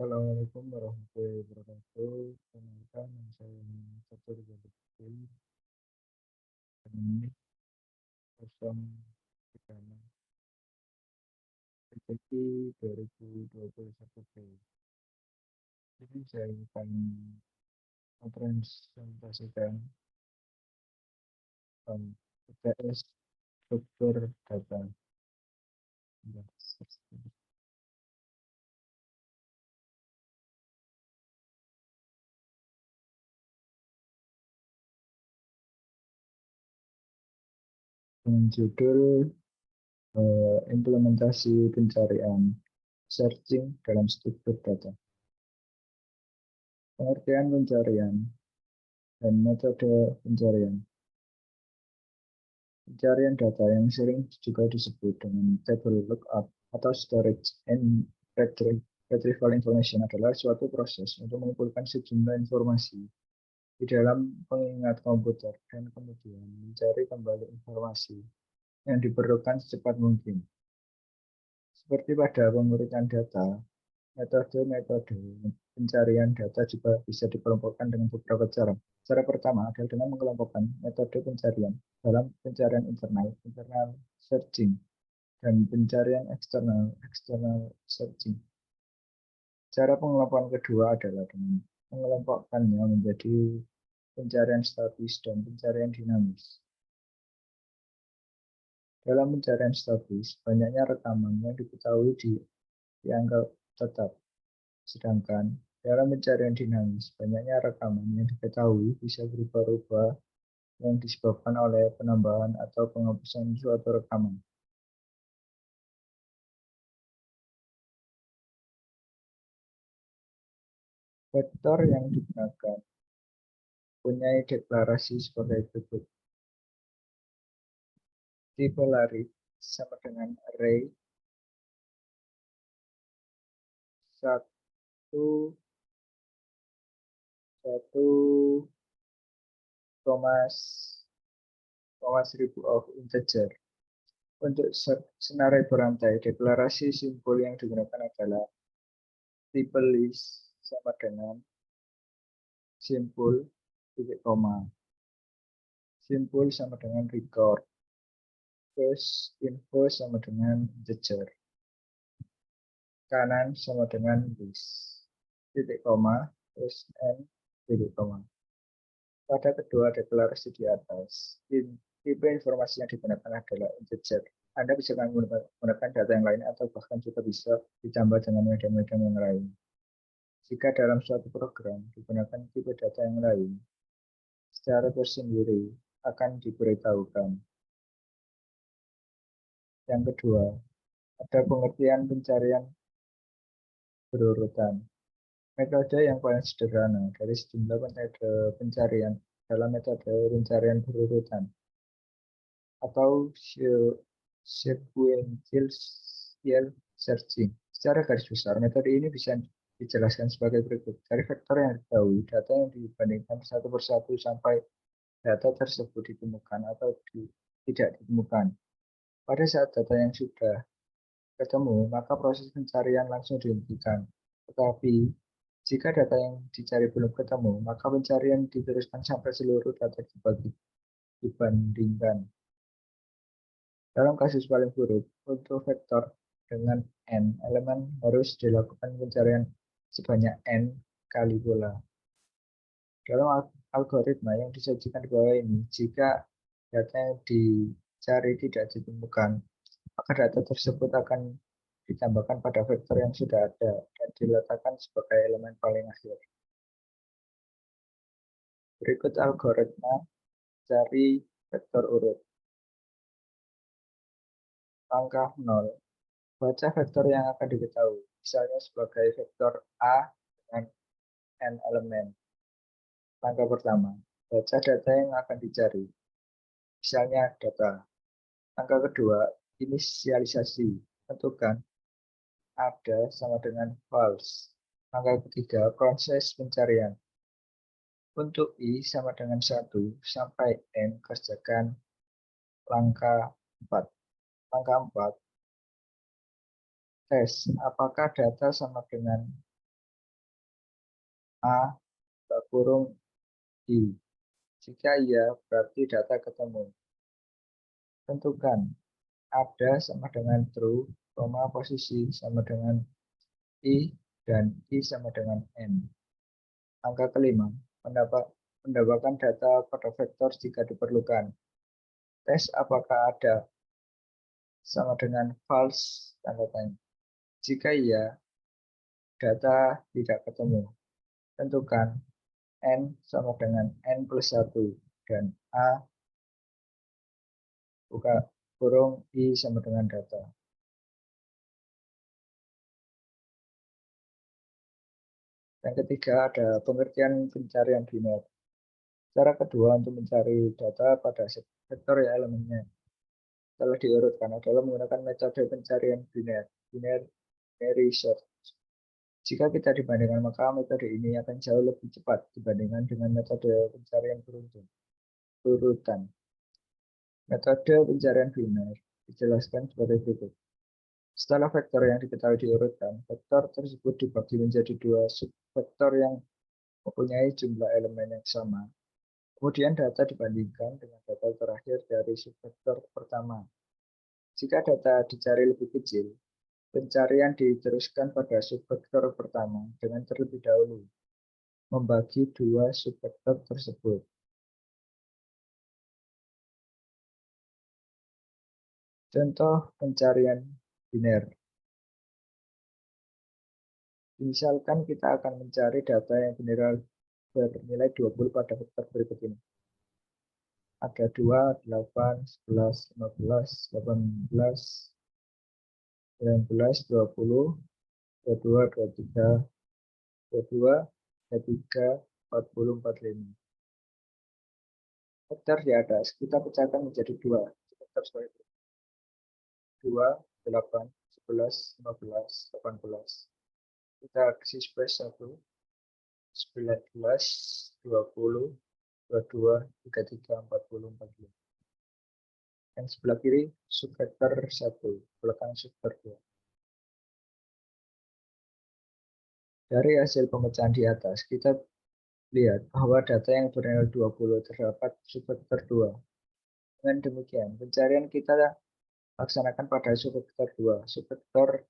Assalamualaikum warahmatullahi wabarakatuh. Perkenalkan, nama saya Fatur Zabidin. Ini 036 rezeki 2021 B. Jadi saya akan mempresentasikan UTS struktur data. Dengan judul implementasi pencarian searching dalam struktur data. Pengertian pencarian dan metode pencarian. Pencarian data yang sering juga disebut dengan table lookup atau storage and retrieval information adalah suatu proses untuk mengumpulkan sejumlah informasi di dalam pengingat komputer dan kemudian mencari kembali informasi yang diperlukan secepat mungkin. Seperti pada penguritan data, metode-metode pencarian data juga bisa dikelompokkan dengan beberapa cara. Cara pertama adalah dengan mengelompokkan metode pencarian dalam pencarian internal searching, dan pencarian external searching. Cara pengelompokan kedua adalah dengan mengelompokkannya menjadi pencarian statis dan pencarian dinamis. Dalam pencarian statis, banyaknya rekaman yang diketahui dianggap tetap. Sedangkan dalam pencarian dinamis, banyaknya rekaman yang diketahui bisa berubah-ubah yang disebabkan oleh penambahan atau penghapusan suatu rekaman. Vektor yang digunakan punya deklarasi sebagai berikut. Tipe lari sama dengan array 1 1000 of integer. Untuk senarai berantai, deklarasi simbol yang digunakan adalah tipe list sama dengan simbol titik koma. Simbol sama dengan record. First info sama dengan integer. Kanan sama dengan list. Titik koma, terus n, titik koma. Pada kedua deklarasi di atas, tipe informasi yang digunakan adalah integer. Anda bisa menggunakan data yang lain atau bahkan juga bisa ditambah dengan media-media yang lain. Jika dalam suatu program digunakan tipe data yang lain, secara tersendiri akan diberitahukan. Yang kedua, ada pengertian pencarian berurutan. Metode yang paling sederhana dari sejumlah metode pencarian dalam metode pencarian berurutan atau sequential searching. Secara garis besar, metode ini bisa dijelaskan sebagai berikut. Dari vektor yang diketahui, data yang dibandingkan satu persatu sampai data tersebut ditemukan atau tidak ditemukan. Pada saat data yang sudah ketemu, maka proses pencarian langsung dihentikan. Tetapi, jika data yang dicari belum ketemu, maka pencarian diteruskan sampai seluruh data dibandingkan. Dalam kasus paling buruk, untuk vektor dengan n elemen harus dilakukan pencarian sebanyak n kali pula. Dalam algoritma yang disajikan di bawah ini, jika data yang dicari tidak ditemukan, maka data tersebut akan ditambahkan pada vektor yang sudah ada dan diletakkan sebagai elemen paling akhir. Berikut algoritma cari vektor urut. Langkah 0. Baca vektor yang akan diketahui, misalnya sebagai vektor A dengan n elemen. Langkah pertama, baca data yang akan dicari, misalnya data. Langkah kedua, inisialisasi, tentukan ada sama dengan false. Langkah ketiga, proses pencarian. Untuk I sama dengan 1 sampai N, kerjakan langkah 4. Langkah 4, tes apakah data sama dengan A, buka kurung I. Jika iya, berarti data ketemu. Tentukan ada sama dengan true, posisi sama dengan I, dan I sama dengan N. Angka kelima, mendapatkan data pada vektor jika diperlukan. Tes apakah ada sama dengan false, tanda tanya. Jika iya, data tidak ketemu. Tentukan N sama dengan N plus 1 dan A buka kurung I sama dengan data. Yang ketiga ada pengertian pencarian biner. Cara kedua untuk mencari data pada vektor ya elemennya telah diurutkan adalah menggunakan metode pencarian binary search. Jika kita dibandingkan, maka metode ini akan jauh lebih cepat dibandingkan dengan metode pencarian urutan. Metode pencarian biner dijelaskan sebagai berikut. Setelah vektor yang diketahui diurutkan, vektor tersebut dibagi menjadi dua subvektor yang mempunyai jumlah elemen yang sama. Kemudian data dibandingkan dengan data terakhir dari subvektor pertama. Jika data dicari lebih kecil, pencarian diteruskan pada subvektor pertama dengan terlebih dahulu membagi dua subvektor tersebut. Contoh pencarian biner. Misalkan kita akan mencari data yang bernilai 20 pada vektor berikut ini. Ada 2, 8, 11, 15, 18, 19, 20, 22, 23, 22, 23, 40, 45. Vektor di atas kita pecahkan menjadi dua. Vektor sebagai 2, 8, 11, 15, 18. Kita kasih space 1, 19, 20, 22, 33, 40, 45. Yang sebelah kiri subvektor 1, belakang subvektor 2. Dari hasil pemecahan di atas, kita lihat bahwa data yang bernilai 20 terdapat subvektor 2. Dengan demikian, pencarian kita laksanakan pada subvektor 2. Subvektor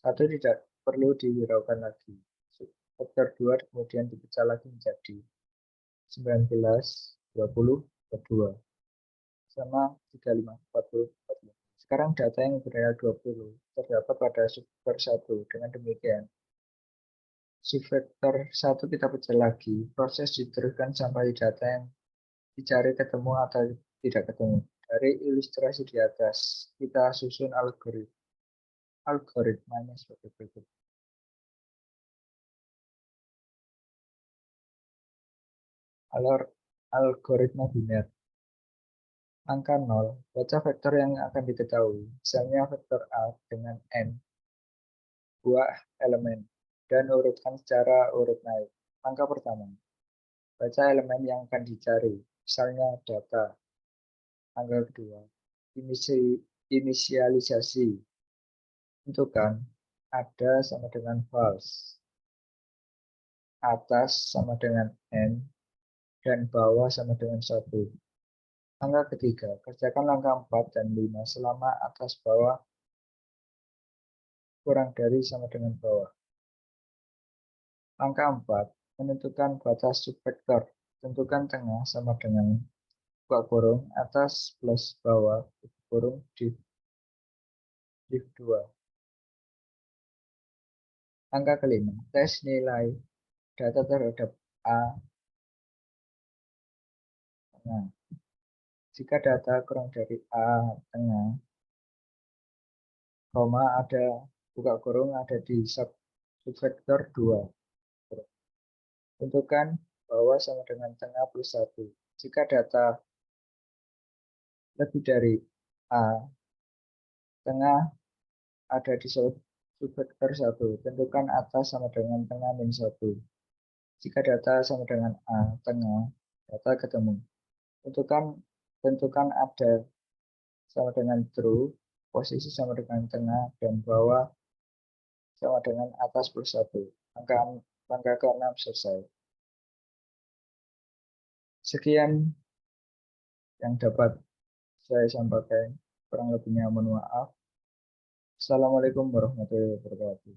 1 tidak perlu dihiraukan lagi. Subvektor 2 kemudian dipecah lagi menjadi 19, 20, 22. Sama 35, 40, 45. Sekarang data yang bernilai 20 terdapat pada subvektor 1. Dengan demikian, subvektor 1 kita pecah lagi. Proses diteruskan sampai data yang dicari ketemu atau tidak ketemu. Dari ilustrasi di atas, kita susun algoritmanya sebagai berikut. Algoritma biner. Angka 0, baca vektor yang akan diketahui. Misalnya vektor A dengan N, buah elemen, dan urutkan secara urut naik. Angka pertama, baca elemen yang akan dicari. Misalnya data. Angka kedua, inisialisasi. Tentukan ada sama dengan false. Atas sama dengan N, dan bawah sama dengan 1. Angka ketiga, kerjakan langkah 4 dan 5 selama atas bawah kurang dari sama dengan bawah. Angka 4, menentukan batas subvektor. Tentukan tengah sama dengan buka kurung atas plus bawah tutup kurung div 2. Angka kelima, tes nilai data terhadap A. Nah, jika data kurang dari A tengah, koma ada buka kurung ada di subvektor 2. Tentukan bawah sama dengan tengah plus 1. Jika data lebih dari A, tengah ada di subvektor 1. Tentukan atas sama dengan tengah min 1. Jika data sama dengan A, tengah, data ketemu. Tentukan ada sama dengan true, posisi sama dengan tengah, dan bawah sama dengan atas plus 1. Langkah ke-6 selesai. Sekian yang dapat saya sampaikan. Kurang lebihnya mohon maaf. Assalamualaikum warahmatullahi wabarakatuh.